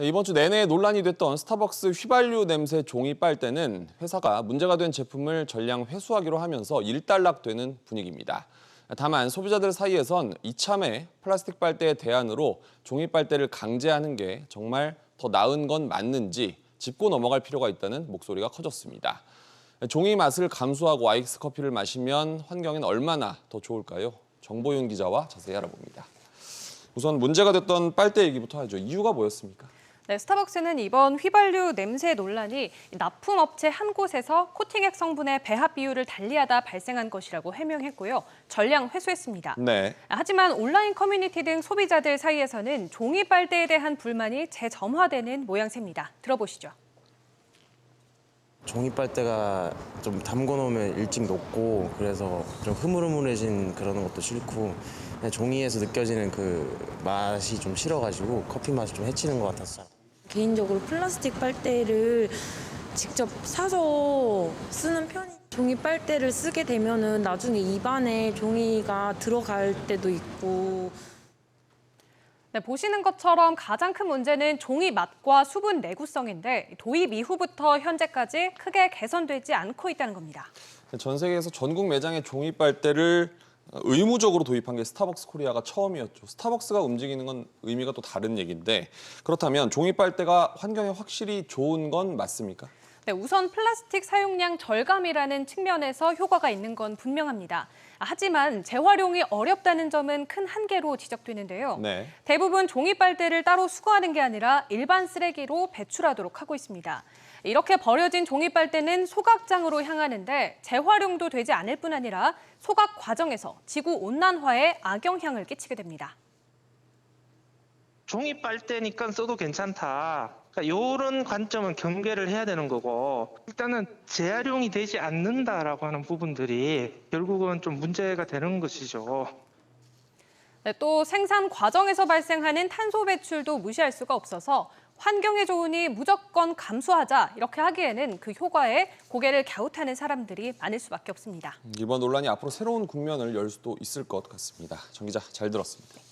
네, 이번 주 내내 논란이 됐던 스타벅스 휘발유 냄새 종이 빨대는 회사가 문제가 된 제품을 전량 회수하기로 하면서 일단락되는 분위기입니다. 다만 소비자들 사이에선 이참에 플라스틱 빨대의 대안으로 종이 빨대를 강제하는 게 정말 더 나은 건 맞는지 짚고 넘어갈 필요가 있다는 목소리가 커졌습니다. 종이 맛을 감수하고 아이스 커피를 마시면 환경엔 얼마나 더 좋을까요? 정보윤 기자와 자세히 알아봅니다. 우선 문제가 됐던 빨대 얘기부터 하죠. 이유가 뭐였습니까? 네, 스타벅스는 이번 휘발유 냄새 논란이 납품업체 한 곳에서 코팅액 성분의 배합 비율을 달리하다 발생한 것이라고 해명했고요. 전량 회수했습니다. 네. 하지만 온라인 커뮤니티 등 소비자들 사이에서는 종이 빨대에 대한 불만이 재점화되는 모양새입니다. 들어보시죠. 종이 빨대가 좀 담궈 놓으면 일찍 녹고 그래서 좀 흐물흐물해진 그런 것도 싫고 그냥 종이에서 느껴지는 그 맛이 좀 싫어가지고 커피 맛이 좀 해치는 것 같았어요. 개인적으로 플라스틱 빨대를 직접 사서 쓰는 편이 종이 빨대를 쓰게 되면은 나중에 입안에 종이가 들어갈 때도 있고. 네, 보시는 것처럼 가장 큰 문제는 종이 맛과 수분 내구성인데 도입 이후부터 현재까지 크게 개선되지 않고 있다는 겁니다. 전 세계에서 전국 매장에 종이 빨대를 의무적으로 도입한 게 스타벅스 코리아가 처음이었죠. 스타벅스가 움직이는 건 의미가 또 다른 얘기인데 그렇다면 종이 빨대가 환경에 확실히 좋은 건 맞습니까? 네, 우선 플라스틱 사용량 절감이라는 측면에서 효과가 있는 건 분명합니다. 하지만 재활용이 어렵다는 점은 큰 한계로 지적되는데요. 네. 대부분 종이 빨대를 따로 수거하는 게 아니라 일반 쓰레기로 배출하도록 하고 있습니다. 이렇게 버려진 종이 빨대는 소각장으로 향하는데 재활용도 되지 않을 뿐 아니라 소각 과정에서 지구 온난화에 악영향을 끼치게 됩니다. 종이 빨대니까 써도 괜찮다. 그러니까 이런 관점은 경계를 해야 되는 거고 일단은 재활용이 되지 않는다라고 하는 부분들이 결국은 좀 문제가 되는 것이죠. 네, 또 생산 과정에서 발생하는 탄소 배출도 무시할 수가 없어서 환경에 좋으니 무조건 감수하자 이렇게 하기에는 그 효과에 고개를 갸웃하는 사람들이 많을 수밖에 없습니다. 이번 논란이 앞으로 새로운 국면을 열 수도 있을 것 같습니다. 정 기자, 잘 들었습니다.